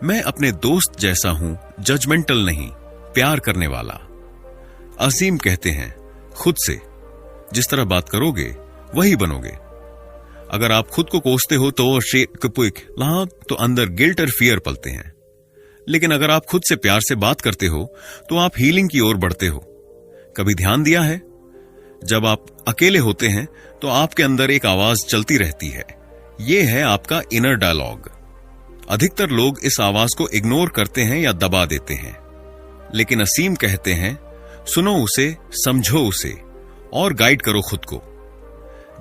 मैं अपने दोस्त जैसा हूं, जजमेंटल नहीं, प्यार करने वाला। असीम कहते हैं, खुद से जिस तरह बात करोगे वही बनोगे। अगर आप खुद को कोसते हो तो अंदर गिल्ट और फियर पलते हैं। लेकिन अगर आप खुद से प्यार से बात करते हो तो आप हीलिंग की ओर बढ़ते हो। कभी ध्यान दिया है, जब आप अकेले होते हैं तो आपके अंदर एक आवाज चलती रहती है। यह है आपका इनर डायलॉग। अधिकतर लोग इस आवाज को इग्नोर करते हैं या दबा देते हैं, लेकिन असीम कहते हैं, सुनो उसे, समझो उसे और गाइड करो खुद को।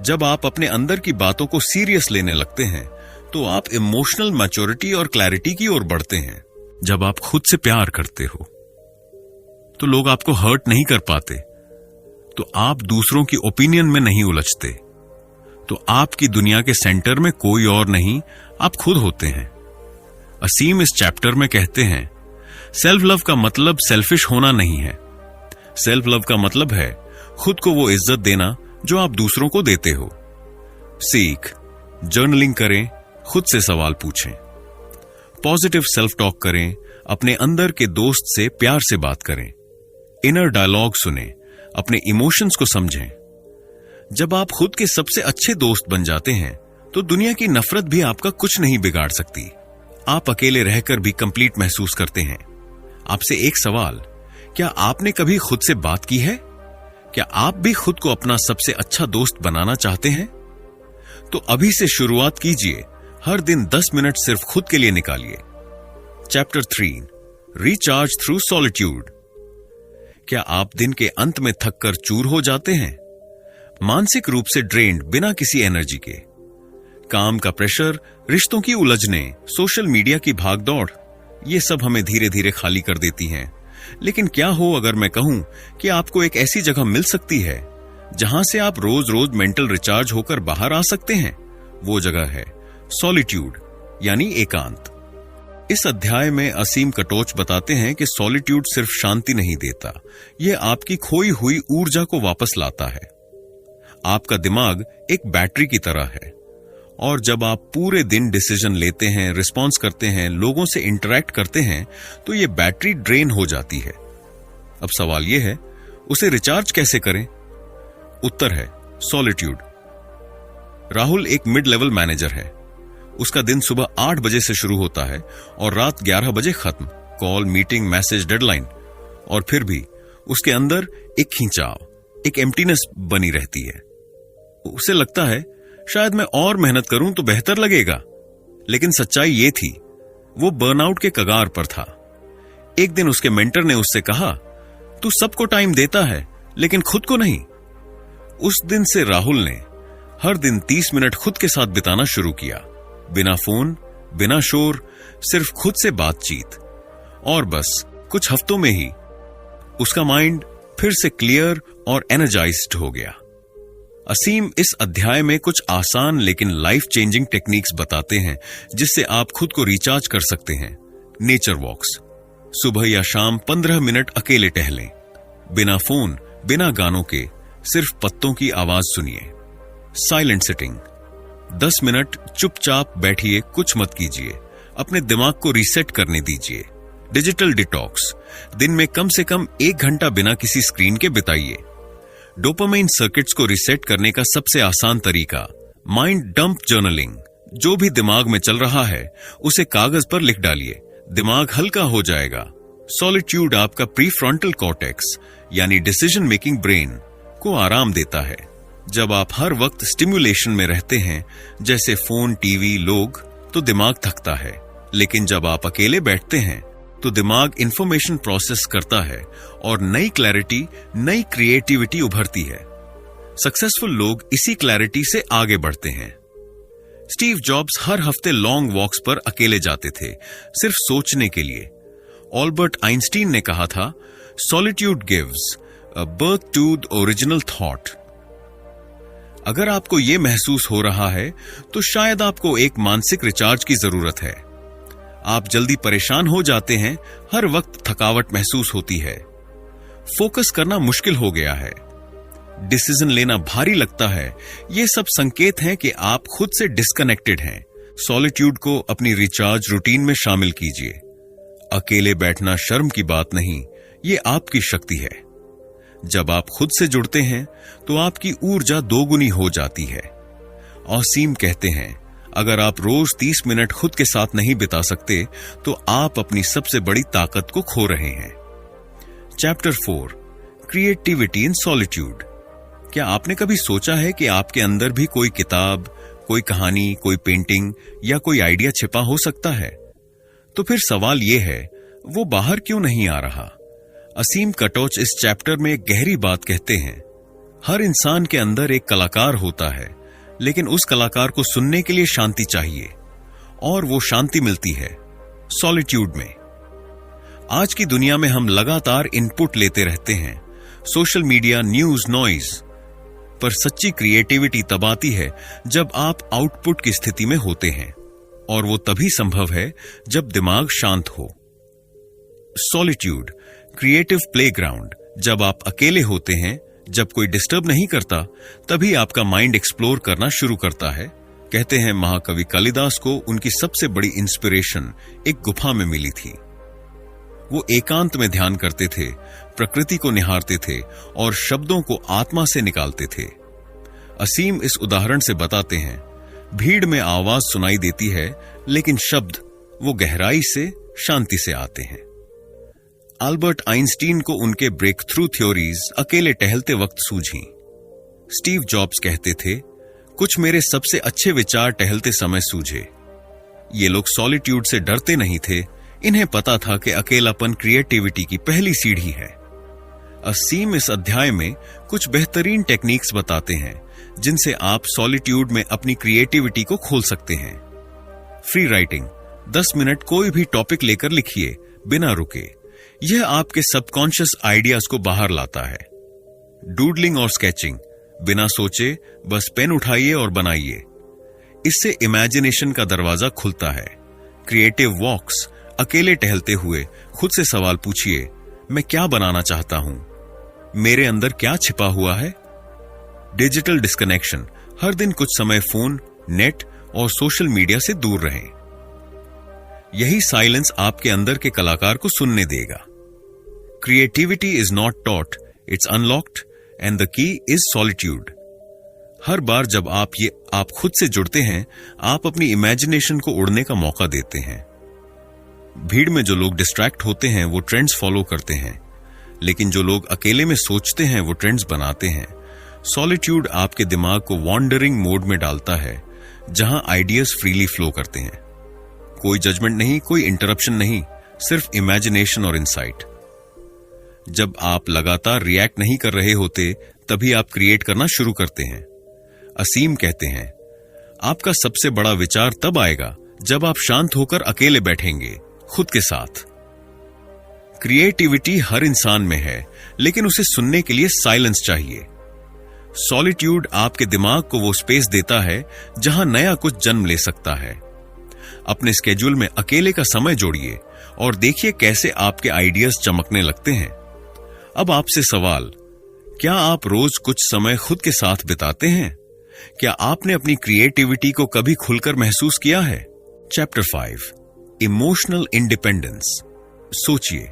जब आप अपने अंदर की बातों को सीरियस लेने लगते हैं तो आप इमोशनल मैच्योरिटी और क्लैरिटी की ओर बढ़ते हैं। जब आप खुद से प्यार करते हो तो लोग आपको हर्ट नहीं कर पाते, तो आप दूसरों की ओपिनियन में नहीं उलझते, तो आपकी दुनिया के सेंटर में कोई और नहीं, आप खुद होते हैं। असीम इस चैप्टर में कहते हैं, सेल्फ लव का मतलब सेल्फिश होना नहीं है। सेल्फ लव का मतलब है खुद को वो इज्जत देना जो आप दूसरों को देते हो। सीख, जर्नलिंग करें, खुद से सवाल पूछें, पॉजिटिव सेल्फ टॉक करें, अपने अंदर के दोस्त से प्यार से बात करें, इनर डायलॉग सुने, अपने इमोशंस को समझें। जब आप खुद के सबसे अच्छे दोस्त बन जाते हैं तो दुनिया की नफरत भी आपका कुछ नहीं बिगाड़ सकती। आप अकेले रहकर भी कंप्लीट महसूस करते हैं। आपसे एक सवाल, क्या आपने कभी खुद से बात की है? क्या आप भी खुद को अपना सबसे अच्छा दोस्त बनाना चाहते हैं? तो अभी से शुरुआत कीजिए। हर दिन 10 मिनट सिर्फ खुद के लिए निकालिए। Chapter 3, recharge through solitude. क्या आप दिन के अंत में थककर चूर हो जाते हैं, मानसिक रूप से ड्रेन्ड, बिना किसी एनर्जी के? काम का प्रेशर, रिश्तों की उलझने, सोशल मीडिया की भागदौड़, ये सब हमें धीरे धीरे खाली कर देती हैं। लेकिन क्या हो अगर मैं कहूं कि आपको एक ऐसी जगह मिल सकती है जहां से आप रोज रोज मेंटल रिचार्ज होकर बाहर आ सकते हैं? वो जगह है सॉलिट्यूड, यानी एकांत। इस अध्याय में असीम कटोच बताते हैं कि सॉलिट्यूड सिर्फ शांति नहीं देता, यह आपकी खोई हुई ऊर्जा को वापस लाता है। आपका दिमाग एक बैटरी की तरह है, और जब आप पूरे दिन डिसीजन लेते हैं, रिस्पॉन्स करते हैं, लोगों से इंटरैक्ट करते हैं, तो ये बैटरी ड्रेन हो जाती है। अब सवाल यह है, उसे रिचार्ज कैसे करें? उत्तर है सॉलिट्यूड। राहुल एक मिड लेवल मैनेजर है। उसका दिन सुबह 8 बजे से शुरू होता है और रात 11 बजे खत्म। कॉल, मीटिंग, मैसेज, डेडलाइन, और फिर भी उसके अंदर एक खिंचाव, एक एम्प्टीनेस बनी रहती है। उसे लगता है शायद मैं और मेहनत करूं तो बेहतर लगेगा, लेकिन सच्चाई ये थी, वो बर्नआउट के कगार पर था। एक दिन उसके मेंटर ने उससे कहा, तू सबको टाइम देता है लेकिन खुद को नहीं। उस दिन से राहुल ने हर दिन 30 मिनट खुद के साथ बिताना शुरू किया, बिना फोन, बिना शोर, सिर्फ खुद से बातचीत। और बस कुछ हफ्तों में ही उसका माइंड फिर से क्लियर और एनर्जाइज्ड हो गया। असीम इस अध्याय में कुछ आसान लेकिन लाइफ चेंजिंग टेक्निक्स बताते हैं जिससे आप खुद को रिचार्ज कर सकते हैं। नेचर वॉक्स, सुबह या शाम 15 मिनट अकेले टहलें, बिना फोन, बिना गानों के, सिर्फ पत्तों की आवाज सुनिए। साइलेंट सिटिंग, 10 मिनट चुपचाप बैठिए, कुछ मत कीजिए, अपने दिमाग को रीसेट करने दीजिए। डिजिटल डिटॉक्स, दिन में कम से कम 1 घंटा बिना किसी स्क्रीन के बिताइए। डोपामाइन सर्किट्स को रीसेट करने का सबसे आसान तरीका, माइंड डंप जर्नलिंग। जो भी दिमाग में चल रहा है उसे कागज पर लिख डालिए, दिमाग हल्का हो जाएगा। सॉलिट्यूड आपका प्रीफ्रंटल कॉर्टेक्स यानी डिसीजन मेकिंग ब्रेन को आराम देता है। जब आप हर वक्त स्टिम्युलेशन में रहते हैं, जैसे फोन, टीवी, लोग, तो दिमाग थकता है। लेकिन जब आप अकेले बैठते हैं तो दिमाग इंफॉर्मेशन प्रोसेस करता है और नई क्लैरिटी, नई क्रिएटिविटी उभरती है। सक्सेसफुल लोग इसी क्लैरिटी से आगे बढ़ते हैं। स्टीव जॉब्स हर हफ्ते लॉन्ग वॉक्स पर अकेले जाते थे, सिर्फ सोचने के लिए। ऑल्बर्ट आइंस्टीन ने कहा था, solitude gives a birth to the original thought. अगर आपको यह महसूस हो रहा है तो शायद आपको एक मानसिक रिचार्ज की जरूरत है। आप जल्दी परेशान हो जाते हैं, हर वक्त थकावट महसूस होती है, फोकस करना मुश्किल हो गया है, डिसीजन लेना भारी लगता है। ये सब संकेत हैं कि आप खुद से डिस्कनेक्टेड हैं। सॉलिट्यूड को अपनी रिचार्ज रूटीन में शामिल कीजिए। अकेले बैठना शर्म की बात नहीं, ये आपकी शक्ति है। जब आप खुद से जुड़ते हैं तो आपकी ऊर्जा दोगुनी हो जाती है। असीम कहते हैं, अगर आप रोज 30 मिनट खुद के साथ नहीं बिता सकते तो आप अपनी सबसे बड़ी ताकत को खो रहे हैं। Chapter 4, creativity in solitude. क्या आपने कभी सोचा है कि आपके अंदर भी कोई किताब, कोई कहानी, कोई पेंटिंग या कोई आइडिया छिपा हो सकता है? तो फिर सवाल यह है, वो बाहर क्यों नहीं आ रहा? असीम कटोच इस चैप्टर में एक गहरी बात कहते हैं। हर इंसान के अंदर एक कलाकार होता है, लेकिन उस कलाकार को सुनने के लिए शांति चाहिए, और वो शांति मिलती है सॉलिट्यूड में। आज की दुनिया में हम लगातार इनपुट लेते रहते हैं, सोशल मीडिया, न्यूज, नॉइज, पर सच्ची क्रिएटिविटी तब आती है जब आप आउटपुट की स्थिति में होते हैं, और वो तभी संभव है जब दिमाग शांत हो। Solitude, creative playground. जब आप अकेले होते हैं, जब कोई डिस्टर्ब नहीं करता, तभी आपका माइंड एक्सप्लोर करना शुरू करता है। कहते हैं महाकवि कालिदास को उनकी सबसे बड़ी इंस्पिरेशन एक गुफा में मिली थी। वो एकांत में ध्यान करते थे, प्रकृति को निहारते थे और शब्दों को आत्मा से निकालते थे। असीम इस उदाहरण से बताते हैं, भीड़ में आवाज सुनाई देती है, लेकिन शब्द वो गहराई से, शांति से आते हैं। अल्बर्ट आइंस्टीन को उनके ब्रेक थ्रू थ्योरीज अकेले टहलते वक्त सूझी। स्टीव जॉब्स कहते थे, कुछ मेरे सबसे अच्छे विचार टहलते समय सूझे। ये लोग सॉलिट्यूड से डरते नहीं थे, इन्हें पता था कि अकेलापन क्रिएटिविटी की पहली सीढ़ी है। असीम इस अध्याय में कुछ बेहतरीन टेक्निक्स बताते हैं जिनसे आप सॉलिट्यूड में अपनी क्रिएटिविटी को खोल सकते हैं। फ्री राइटिंग, 10 मिनट कोई भी टॉपिक लेकर लिखिए बिना रुके। यह आपके सबकॉन्शियस आइडियाज को बाहर लाता है। डूडलिंग और स्केचिंग, बिना सोचे बस पेन उठाइए और बनाइए। इससे इमेजिनेशन का दरवाजा खुलता है। क्रिएटिव वॉक्स, अकेले टहलते हुए खुद से सवाल पूछिए, मैं क्या बनाना चाहता हूं? मेरे अंदर क्या छिपा हुआ है? डिजिटल डिस्कनेक्शन, हर दिन कुछ समय फोन, नेट और सोशल मीडिया से दूर रहें। यही साइलेंस आपके अंदर के कलाकार को सुनने देगा। Creativity is not taught, it's unlocked, and the key is solitude. हर बार जब आप खुद से जुड़ते हैं, आप अपनी इमेजिनेशन को उड़ने का मौका देते हैं। भीड़ में जो लोग डिस्ट्रैक्ट होते हैं वो ट्रेंड्स फॉलो करते हैं, लेकिन जो लोग अकेले में सोचते हैं वो ट्रेंड्स बनाते हैं। सॉलिट्यूड आपके दिमाग को वॉन्डरिंग मोड में डालता है, जहां आइडियाज फ्रीली फ्लो करते हैं। कोई जजमेंट नहीं, कोई इंटरप्शन नहीं, सिर्फ इमेजिनेशन और इंसाइट। जब आप लगातार रिएक्ट नहीं कर रहे होते, तभी आप क्रिएट करना शुरू करते हैं। असीम कहते हैं, आपका सबसे बड़ा विचार तब आएगा जब आप शांत होकर अकेले बैठेंगे खुद के साथ। क्रिएटिविटी हर इंसान में है, लेकिन उसे सुनने के लिए साइलेंस चाहिए। सॉलिट्यूड आपके दिमाग को वो स्पेस देता है जहां नया कुछ जन्म ले सकता है। अपने स्केड्यूल में अकेले का समय जोड़िए और देखिए कैसे आपके आइडियाज चमकने लगते हैं। अब आपसे सवाल, क्या आप रोज कुछ समय खुद के साथ बिताते हैं? क्या आपने अपनी क्रिएटिविटी को कभी खुलकर महसूस किया है? Chapter 5, emotional independence. सोचिए,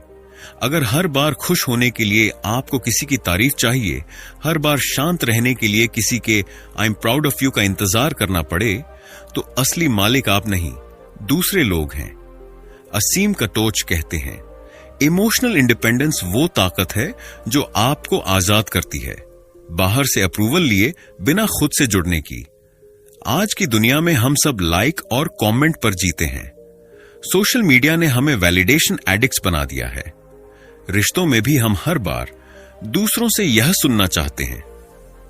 अगर हर बार खुश होने के लिए आपको किसी की तारीफ चाहिए, हर बार शांत रहने के लिए किसी के I am proud of you का इंतजार करना पड़े, तो असली मालिक आप नहीं, दूसरे लोग हैं। असीम कटोच कहते हैं, इमोशनल इंडिपेंडेंस वो ताकत है जो आपको आजाद करती है, बाहर से अप्रूवल लिए बिना खुद से जुड़ने की। आज की दुनिया में हम सब लाइक और कमेंट पर जीते हैं। सोशल मीडिया ने हमें वैलिडेशन एडिक्ट्स बना दिया है। रिश्तों में भी हम हर बार दूसरों से यह सुनना चाहते हैं,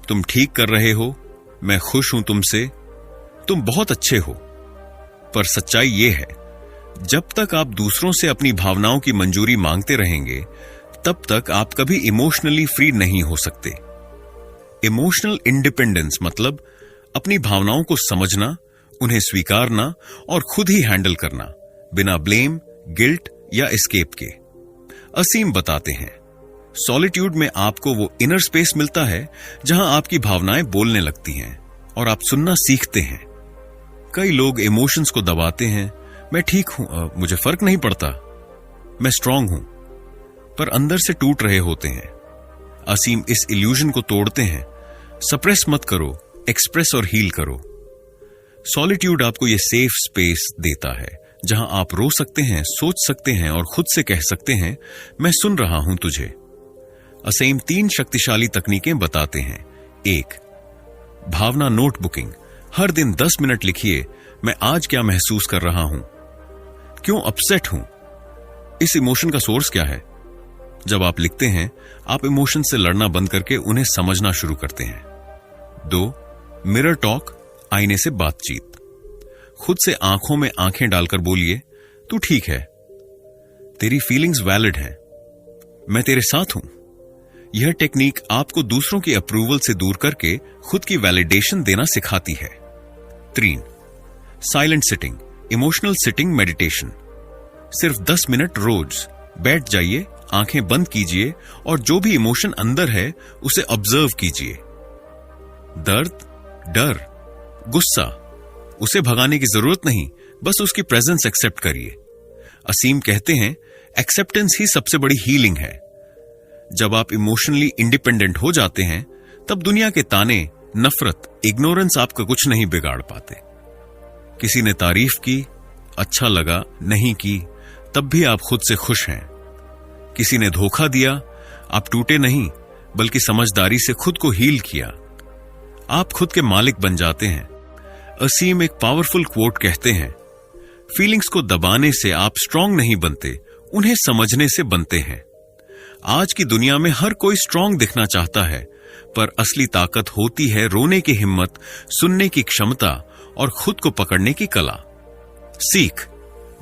तुम ठीक कर रहे हो, मैं खुश हूं तुमसे, तुम बहुत अच्छे हो। पर सच्चाई यह है, जब तक आप दूसरों से अपनी भावनाओं की मंजूरी मांगते रहेंगे, तब तक आप कभी इमोशनली फ्री नहीं हो सकते। इमोशनल इंडिपेंडेंस मतलब अपनी भावनाओं को समझना, उन्हें स्वीकारना और खुद ही हैंडल करना, बिना ब्लेम, गिल्ट या एस्केप के। असीम बताते हैं, सॉलिट्यूड में आपको वो इनर स्पेस मिलता है जहां आपकी भावनाएं बोलने लगती हैं और आप सुनना सीखते हैं। कई लोग इमोशंस को दबाते हैं, मैं ठीक हूं, मुझे फर्क नहीं पड़ता, मैं स्ट्रांग हूं, पर अंदर से टूट रहे होते हैं। असीम इस इल्यूजन को तोड़ते हैं। सप्रेस मत करो, एक्सप्रेस और हील करो। सॉलिट्यूड आपको यह सेफ स्पेस देता है जहां आप रो सकते हैं, सोच सकते हैं और खुद से कह सकते हैं, मैं सुन रहा हूं तुझे। असीम 3 शक्तिशाली तकनीकें बताते हैं। 1. भावना नोटबुकिंग। हर दिन 10 मिनट लिखिए, मैं आज क्या महसूस कर रहा हूं, क्यों अपसेट हूं, इस इमोशन का सोर्स क्या है। जब आप लिखते हैं, आप इमोशन से लड़ना बंद करके उन्हें समझना शुरू करते हैं। 2. Mirror talk. आईने से बातचीत। खुद से आंखों में आंखें डालकर बोलिए, तू ठीक है, तेरी फीलिंग्स वैलिड हैं, मैं तेरे साथ हूं। यह टेक्निक आपको दूसरों की अप्रूवल से दूर करके खुद की वैलिडेशन देना सिखाती है। 3. Silent sitting, emotional sitting meditation. सिर्फ 10 मिनट रोज बैठ जाइए, आंखें बंद कीजिए और जो भी इमोशन अंदर है उसे ऑब्जर्व कीजिए। दर्द, डर, गुस्सा, उसे भगाने की जरूरत नहीं, बस उसकी प्रेजेंस एक्सेप्ट करिए। असीम कहते हैं, एक्सेप्टेंस ही सबसे बड़ी हीलिंग है। जब आप इमोशनली इंडिपेंडेंट हो जाते हैं, तब दुनिया के ताने, नफरत, इग्नोरेंस आपका कुछ नहीं बिगाड़ पाते। किसी ने तारीफ की, अच्छा लगा, नहीं की, तब भी आप खुद से खुश हैं। किसी ने धोखा दिया, आप टूटे नहीं, बल्कि समझदारी से खुद को हील किया। आप खुद के मालिक बन जाते हैं। असीम एक पावरफुल कोट कहते हैं, फीलिंग्स को दबाने से आप स्ट्रांग नहीं बनते, उन्हें समझने से बनते हैं। आज की दुनिया में हर कोई स्ट्रांग दिखना चाहता है, पर असली ताकत होती है रोने की हिम्मत, सुनने की क्षमता और खुद को पकड़ने की कला। सीख,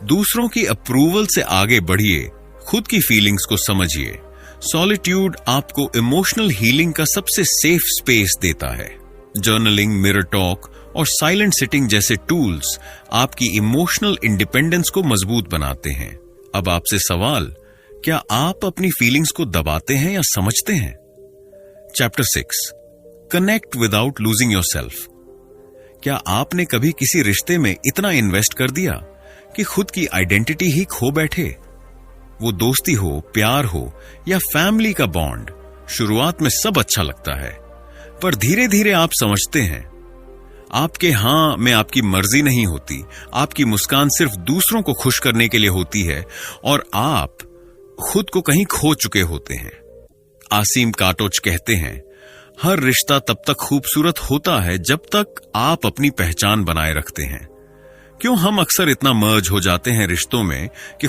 दूसरों की अप्रूवल से आगे बढ़िए, खुद की फीलिंग्स को समझिए। सॉलिट्यूड आपको इमोशनल हीलिंग का सबसे सेफ स्पेस देता है। जर्नलिंग, मिरर टॉक और साइलेंट सिटिंग जैसे टूल्स आपकी इमोशनल इंडिपेंडेंस को मजबूत बनाते हैं। अब आपसे सवाल, क्या आप अपनी फीलिंग्स को दबाते हैं या समझते हैं? Chapter 6, connect without losing yourself. क्या आपने कभी किसी रिश्ते में इतना इन्वेस्ट कर दिया कि खुद की आइडेंटिटी ही खो बैठे? वो दोस्ती हो, प्यार हो या फैमिली का बॉन्ड, शुरुआत में सब अच्छा लगता है, पर धीरे धीरे आप समझते हैं, आपके हां में आपकी मर्जी नहीं होती, आपकी मुस्कान सिर्फ दूसरों को खुश करने के लिए होती है और आप खुद को कहीं खो चुके होते हैं। आसिम काटोच कहते हैं, हर रिश्ता तब तक खूबसूरत होता है जब तक आप अपनी पहचान बनाए रखते हैं। क्यों हम अक्सर इतना मर्ज हो जाते हैं रिश्तों में कि